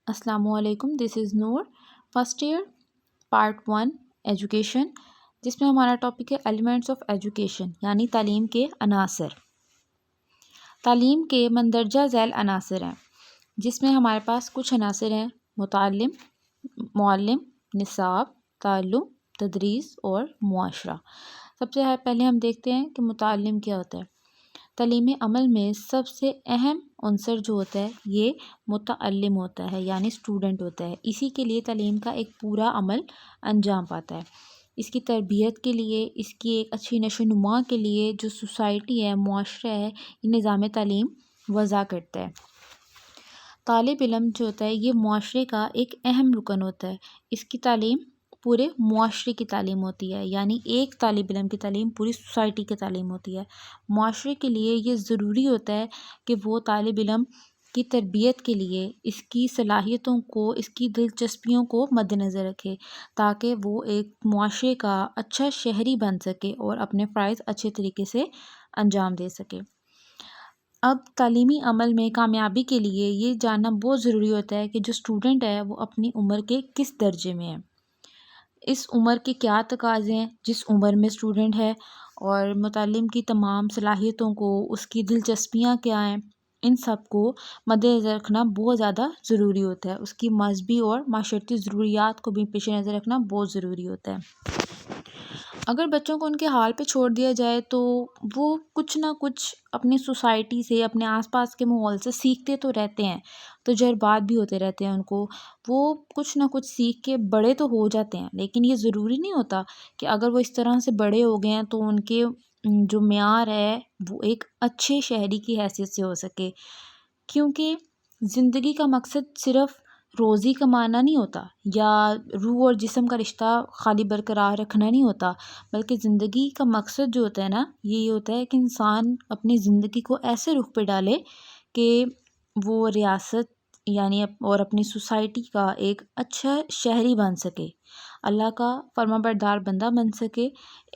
السلام علیکم، دس از نور، first year, part 1 education, جس میں ہمارا ٹاپک ہے ایلیمنٹس آف ایجوکیشن یعنی تعلیم کے عناصر۔ تعلیم کے مندرجہ ذیل عناصر ہیں جس میں ہمارے پاس کچھ عناصر ہیں: متعلم، معلم، نصاب، تعلم، تدریس اور معاشرہ۔ سب سے پہلے ہم دیکھتے ہیں کہ متعلم کیا ہوتا ہے۔ تعلیمی عمل میں سب سے اہم عنصر جو ہوتا ہے یہ متعلم ہوتا ہے یعنی اسٹوڈنٹ ہوتا ہے۔ اسی کے لیے تعلیم کا ایک پورا عمل انجام پاتا ہے۔ اس کی تربیت کے لیے، اس کی ایک اچھی نشو و نما کے لیے جو سوسائٹی ہے، معاشرہ ہے، یہ نظام تعلیم وضع کرتا ہے۔ طالب علم جو ہوتا ہے یہ معاشرے کا ایک اہم رکن ہوتا ہے۔ اس کی تعلیم پورے معاشرے کی تعلیم ہوتی ہے، یعنی ایک طالب علم کی تعلیم پوری سوسائٹی کی تعلیم ہوتی ہے۔ معاشرے کے لیے یہ ضروری ہوتا ہے کہ وہ طالب علم کی تربیت کے لیے اس کی صلاحیتوں کو، اس کی دلچسپیوں کو مد نظر رکھے تاکہ وہ ایک معاشرے کا اچھا شہری بن سکے اور اپنے فرائض اچھے طریقے سے انجام دے سکے۔ اب تعلیمی عمل میں کامیابی کے لیے یہ جاننا بہت ضروری ہوتا ہے کہ جو اسٹوڈنٹ ہے وہ اپنی عمر کے کس درجے میں ہے، اس عمر کے کیا تقاضے ہیں جس عمر میں اسٹوڈنٹ ہے، اور متعلم کی تمام صلاحیتوں کو، اس کی دلچسپیاں کیا ہیں، ان سب کو مد نظر رکھنا بہت زیادہ ضروری ہوتا ہے۔ اس کی مذہبی اور معاشرتی ضروریات کو بھی پیش نظر رکھنا بہت ضروری ہوتا ہے۔ اگر بچوں کو ان کے حال پہ چھوڑ دیا جائے تو وہ کچھ نہ کچھ اپنی سوسائٹی سے، اپنے آس پاس کے ماحول سے سیکھتے تو رہتے ہیں، تجربات بھی ہوتے رہتے ہیں، ان کو وہ کچھ نہ کچھ سیکھ کے بڑے تو ہو جاتے ہیں، لیکن یہ ضروری نہیں ہوتا کہ اگر وہ اس طرح سے بڑے ہو گئے ہیں تو ان کے جو معیار ہے وہ ایک اچھے شہری کی حیثیت سے ہو سکے، کیونکہ زندگی کا مقصد صرف روزی کمانا نہیں ہوتا یا روح اور جسم کا رشتہ خالی برقرار رکھنا نہیں ہوتا، بلکہ زندگی کا مقصد جو ہوتا ہے نا، یہ ہوتا ہے کہ انسان اپنی زندگی کو ایسے رخ پہ ڈالے کہ وہ ریاست یعنی اور اپنی سوسائٹی کا ایک اچھا شہری بن سکے، اللہ کا فرمانبردار بندہ بن سکے،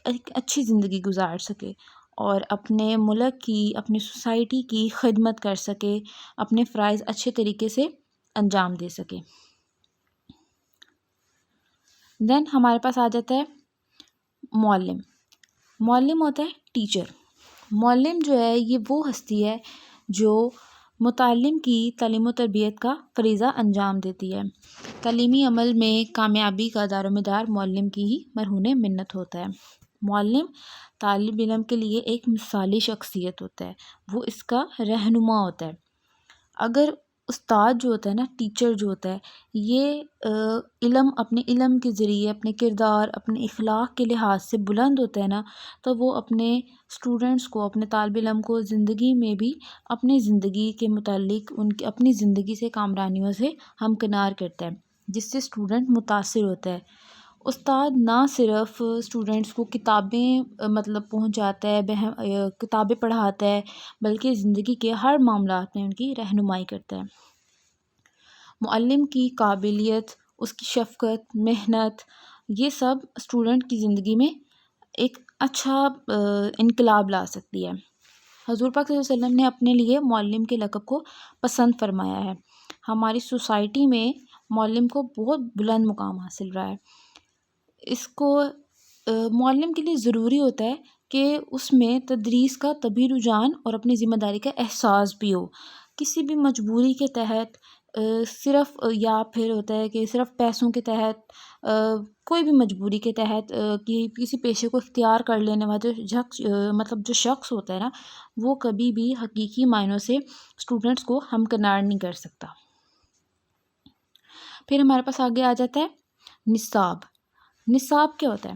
ایک اچھی زندگی گزار سکے اور اپنے ملک کی، اپنی سوسائٹی کی خدمت کر سکے، اپنے فرائض اچھے طریقے سے انجام دے سکے۔ دین ہمارے پاس آ جاتا ہے معلم۔ معلم ہوتا ہے ٹیچر۔ معلم جو ہے یہ وہ ہستی ہے جو متعلم کی تعلیم و تربیت کا فریضہ انجام دیتی ہے۔ تعلیمی عمل میں کامیابی کا دار و مدار معلم کی ہی مرہون منت ہوتا ہے۔ معلم طالب علم کے لیے ایک مثالی شخصیت ہوتا ہے، وہ اس کا رہنما ہوتا ہے۔ اگر استاد جو ہوتا ہے نا، ٹیچر جو ہوتا ہے، یہ اپنے علم کے ذریعے، اپنے کردار، اپنے اخلاق کے لحاظ سے بلند ہوتا ہے نا، تو وہ اپنے اسٹوڈنٹس کو، اپنے طالب علم کو زندگی میں بھی اپنی زندگی کے متعلق اپنی زندگی سے کامرانیوں سے ہمکنار کرتا ہے، جس سے اسٹوڈنٹ متاثر ہوتا ہے۔ استاد نہ صرف اسٹوڈنٹس کو کتابیں پہنچاتا ہے، کتابیں پڑھاتا ہے، بلکہ زندگی کے ہر معاملات میں ان کی رہنمائی کرتا ہے۔ معلم کی قابلیت، اس کی شفقت، محنت، یہ سب اسٹوڈنٹ کی زندگی میں ایک اچھا انقلاب لا سکتی ہے۔ حضور پاک صلی اللہ علیہ وسلم نے اپنے لیے معلم کے لقب کو پسند فرمایا ہے۔ ہماری سوسائٹی میں معلم کو بہت بلند مقام حاصل رہا ہے۔ اس کو معلم کے لیے ضروری ہوتا ہے کہ اس میں تدریس کا طبی رجحان اور اپنی ذمہ داری کا احساس بھی ہو۔ کسی بھی مجبوری کے تحت صرف، یا پھر ہوتا ہے کہ صرف پیسوں کے تحت، کوئی بھی مجبوری کے تحت کسی پیشے کو اختیار کر لینے والا جو شخص ہوتا ہے نا، وہ کبھی بھی حقیقی معنوں سے اسٹوڈنٹس کو ہمکنار نہیں کر سکتا۔ پھر ہمارے پاس آگے آ جاتا ہے نصاب۔ نصاب کیا ہوتا ہے؟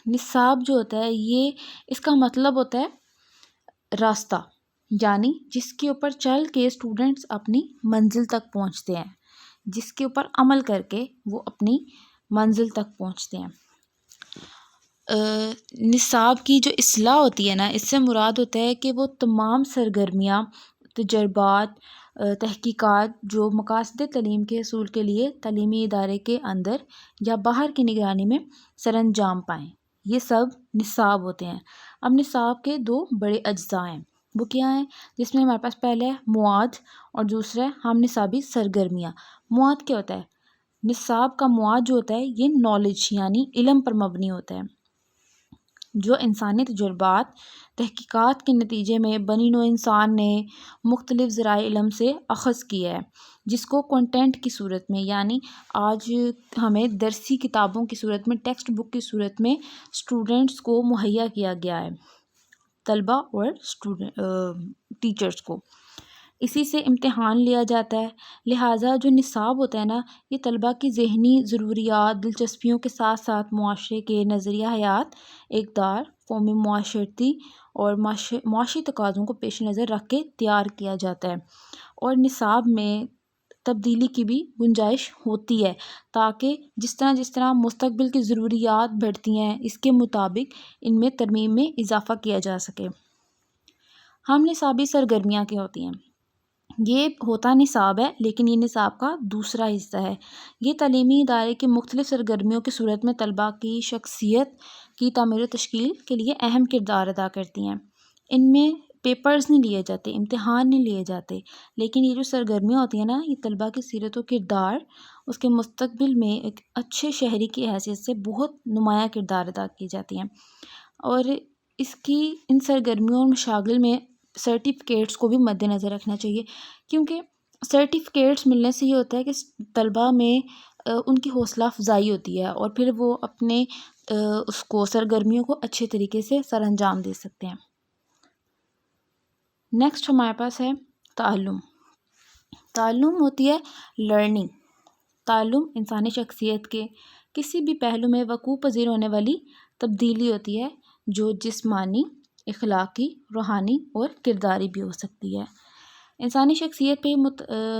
نصاب جو ہوتا ہے یہ، اس کا مطلب ہوتا ہے راستہ، یعنی جس کے اوپر چل کے اسٹوڈنٹس اپنی منزل تک پہنچتے ہیں، جس کے اوپر عمل کر کے وہ اپنی منزل تک پہنچتے ہیں۔ نصاب کی جو اصلاح ہوتی ہے نا، اس سے مراد ہوتا ہے کہ وہ تمام سرگرمیاں، تجربات، تحقیقات جو مقاصد تعلیم کے حصول کے لیے تعلیمی ادارے کے اندر یا باہر کی نگرانی میں سر انجام پائیں، یہ سب نصاب ہوتے ہیں۔ اب نصاب کے دو بڑے اجزاء ہیں، وہ کیا ہیں؟ جس میں ہمارے پاس پہلے ہے مواد اور دوسرا ہے ہم نصابی سرگرمیاں۔ مواد کیا ہوتا ہے؟ نصاب کا مواد جو ہوتا ہے یہ نالج یعنی علم پر مبنی ہوتا ہے، جو انسانی تجربات تحقیقات کے نتیجے میں بنی نوع انسان نے مختلف ذرائع علم سے اخذ کیا ہے، جس کو کنٹینٹ کی صورت میں یعنی آج ہمیں درسی کتابوں کی صورت میں ٹیکسٹ بک کی صورت میں اسٹوڈنٹس کو مہیا کیا گیا ہے، طلبہ اور ٹیچرز کو۔ اسی سے امتحان لیا جاتا ہے، لہٰذا جو نصاب ہوتا ہے نا یہ طلبہ کی ذہنی ضروریات دلچسپیوں کے ساتھ ساتھ معاشرے کے نظریہ حیات اقدار قومی معاشرتی اور معاشی تقاضوں کو پیش نظر رکھ کے تیار کیا جاتا ہے، اور نصاب میں تبدیلی کی بھی گنجائش ہوتی ہے تاکہ جس طرح مستقبل کی ضروریات بڑھتی ہیں اس کے مطابق ان میں ترمیم میں اضافہ کیا جا سکے۔ ہم نصابی سرگرمیاں کیا ہوتی ہیں؟ یہ ہوتا نصاب ہے لیکن یہ نصاب کا دوسرا حصہ ہے۔ یہ تعلیمی ادارے کی مختلف سرگرمیوں کی صورت میں طلباء کی شخصیت کی تعمیر و تشکیل کے لیے اہم کردار ادا کرتی ہیں۔ ان میں پیپرز نہیں لیے جاتے، امتحان نہیں لیے جاتے، لیکن یہ جو سرگرمیاں ہوتی ہیں نا یہ طلباء کی سیرت و کردار اس کے مستقبل میں ایک اچھے شہری کی حیثیت سے بہت نمایاں کردار ادا کی جاتی ہیں، اور ان سرگرمیوں اور مشاغل میں سرٹیفکیٹس کو بھی مد نظر رکھنا چاہیے، کیونکہ سرٹیفکیٹس ملنے سے یہ ہوتا ہے کہ طلباء میں ان کی حوصلہ افزائی ہوتی ہے اور پھر وہ اپنے اس کو سرگرمیوں کو اچھے طریقے سے سر انجام دے سکتے ہیں۔ نیکسٹ ہمارے پاس ہے تعلم۔ تعلم ہوتی ہے لرننگ۔ تعلم انسانی شخصیت کے کسی بھی پہلو میں وقوع پذیر ہونے والی تبدیلی ہوتی ہے جو جسمانی، اخلاقی، روحانی اور کرداری بھی ہو سکتی ہے۔ انسانی شخصیت پہ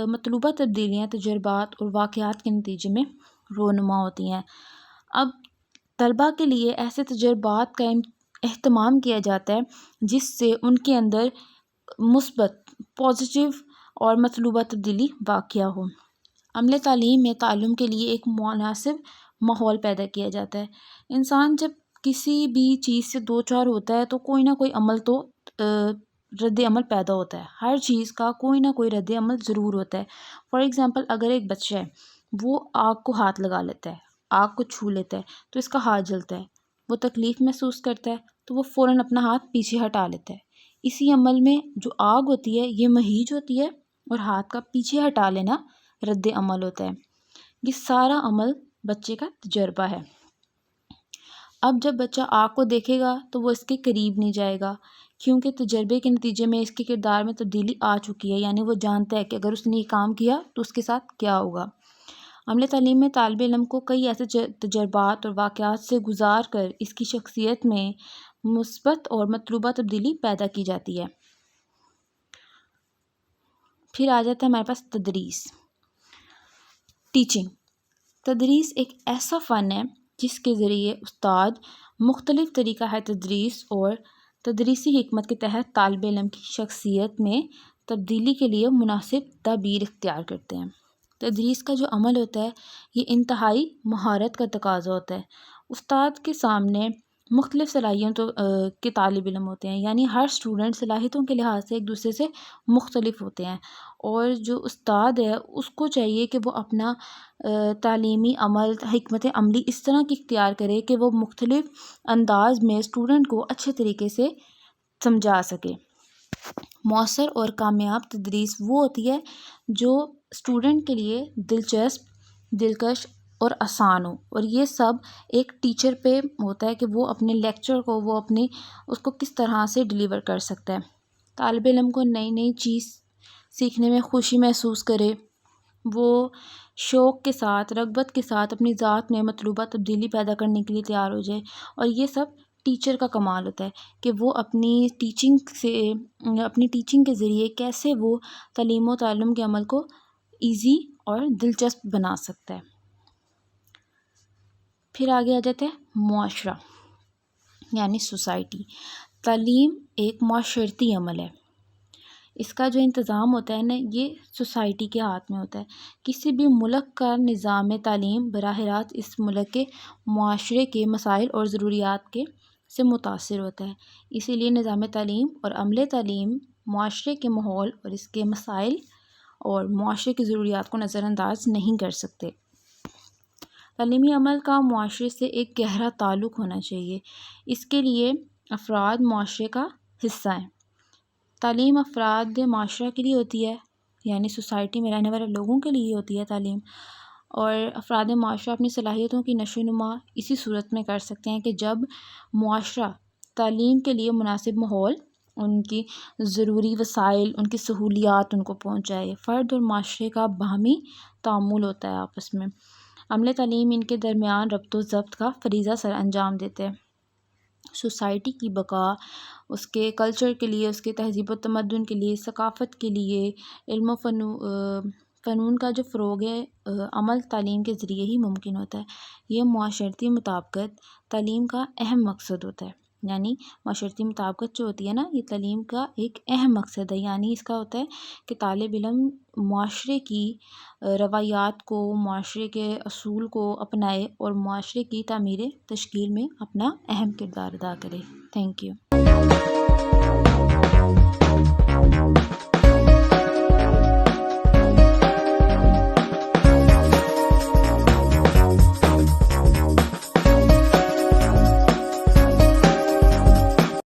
مطلوبہ تبدیلیاں تجربات اور واقعات کے نتیجے میں رونما ہوتی ہیں۔ اب طلباء کے لیے ایسے تجربات کا اہتمام کیا جاتا ہے جس سے ان کے اندر مثبت پازیٹیو اور مطلوبہ تبدیلی واقع ہو۔ عمل تعلیم میں تعلم کے لیے ایک مناسب ماحول پیدا کیا جاتا ہے۔ انسان جب کسی بھی چیز سے دو چار ہوتا ہے تو کوئی نہ کوئی عمل تو رد عمل پیدا ہوتا ہے، ہر چیز کا کوئی نہ کوئی رد عمل ضرور ہوتا ہے۔ فار ایگزامپل اگر ایک بچہ ہے وہ آگ کو ہاتھ لگا لیتا ہے، آگ کو چھو لیتا ہے تو اس کا ہاتھ جلتا ہے، وہ تکلیف محسوس کرتا ہے تو وہ فوراً اپنا ہاتھ پیچھے ہٹا لیتا ہے۔ اسی عمل میں جو آگ ہوتی ہے یہ مہیج ہوتی ہے اور ہاتھ کا پیچھے ہٹا لینا رد عمل ہوتا ہے۔ یہ سارا عمل بچے کا تجربہ ہے۔ اب جب بچہ آگ کو دیکھے گا تو وہ اس کے قریب نہیں جائے گا، کیونکہ تجربے کے نتیجے میں اس کے کردار میں تبدیلی آ چکی ہے، یعنی وہ جانتا ہے کہ اگر اس نے یہ کام کیا تو اس کے ساتھ کیا ہوگا۔ عمل تعلیم میں طالب علم کو کئی ایسے تجربات اور واقعات سے گزار کر اس کی شخصیت میں مثبت اور مطلوبہ تبدیلی پیدا کی جاتی ہے۔ پھر آ جاتا ہے ہمارے پاس تدریس، ٹیچنگ۔ تدریس ایک ایسا فن ہے جس کے ذریعے استاد مختلف طریقہ ہے تدریس اور تدریسی حکمت کے تحت طالب علم کی شخصیت میں تبدیلی کے لیے مناسب تعبیر اختیار کرتے ہیں۔ تدریس کا جو عمل ہوتا ہے یہ انتہائی مہارت کا تقاضا ہوتا ہے۔ استاد کے سامنے مختلف صلاحیتوں کے طالب علم ہوتے ہیں، یعنی ہر اسٹوڈنٹ صلاحیتوں کے لحاظ سے ایک دوسرے سے مختلف ہوتے ہیں، اور جو استاد ہے اس کو چاہیے کہ وہ اپنا تعلیمی عمل حکمت عملی اس طرح کی اختیار کرے کہ وہ مختلف انداز میں اسٹوڈنٹ کو اچھے طریقے سے سمجھا سکے۔ مؤثر اور کامیاب تدریس وہ ہوتی ہے جو اسٹوڈنٹ کے لیے دلچسپ، دلکش اور آسان ہو، اور یہ سب ایک ٹیچر پہ ہوتا ہے کہ وہ اپنے لیکچر کو اس کو کس طرح سے ڈیلیور کر سکتا ہے۔ طالب علم کو نئی نئی چیز سیکھنے میں خوشی محسوس کرے، وہ شوق کے ساتھ، رغبت کے ساتھ اپنی ذات میں مطلوبہ تبدیلی پیدا کرنے کے لیے تیار ہو جائے، اور یہ سب ٹیچر کا کمال ہوتا ہے کہ وہ اپنی ٹیچنگ کے ذریعے کیسے وہ تعلیم و تعلم کے عمل کو ایزی اور دلچسپ بنا سکتا ہے۔ پھر آگے آ جاتے ہیں معاشرہ یعنی سوسائٹی۔ تعلیم ایک معاشرتی عمل ہے، اس کا جو انتظام ہوتا ہے نا یہ سوسائٹی کے ہاتھ میں ہوتا ہے۔ کسی بھی ملک کا نظام تعلیم براہ راست اس ملک کے معاشرے کے مسائل اور ضروریات کے سے متاثر ہوتا ہے۔ اسی لیے نظام تعلیم اور عملے تعلیم معاشرے کے ماحول اور اس کے مسائل اور معاشرے کی ضروریات کو نظر انداز نہیں کر سکتے۔ تعلیمی عمل کا معاشرے سے ایک گہرا تعلق ہونا چاہیے۔ اس کے لیے افراد معاشرے کا حصہ ہیں۔ تعلیم افراد معاشرہ کے لیے ہوتی ہے، یعنی سوسائٹی میں رہنے والے لوگوں کے لیے ہوتی ہے تعلیم، اور افراد معاشرہ اپنی صلاحیتوں کی نشو و نما اسی صورت میں کر سکتے ہیں کہ جب معاشرہ تعلیم کے لیے مناسب ماحول، ان کی ضروری وسائل، ان کی سہولیات ان کو پہنچائے۔ فرد اور معاشرے کا باہمی تعامل ہوتا ہے آپس میں۔ عملے تعلیم ان کے درمیان ربط و ضبط کا فریضہ سر انجام دیتے ہیں۔ سوسائٹی کی بقا، اس کے کلچر کے لیے، اس کے تہذیب و تمدن کے لیے، ثقافت کے لیے، علم و فنون کا جو فروغ ہے عمل تعلیم کے ذریعے ہی ممکن ہوتا ہے۔ یہ معاشرتی مطابقت تعلیم کا اہم مقصد ہوتا ہے۔ یعنی معاشرتی مطابقت جو ہوتی ہے نا، یہ تعلیم کا ایک اہم مقصد ہے۔ یعنی اس کا ہوتا ہے کہ طالب علم معاشرے کی روایات کو، معاشرے کے اصول کو اپنائے اور معاشرے کی تعمیر تشکیل میں اپنا اہم کردار ادا کرے۔ Thank you.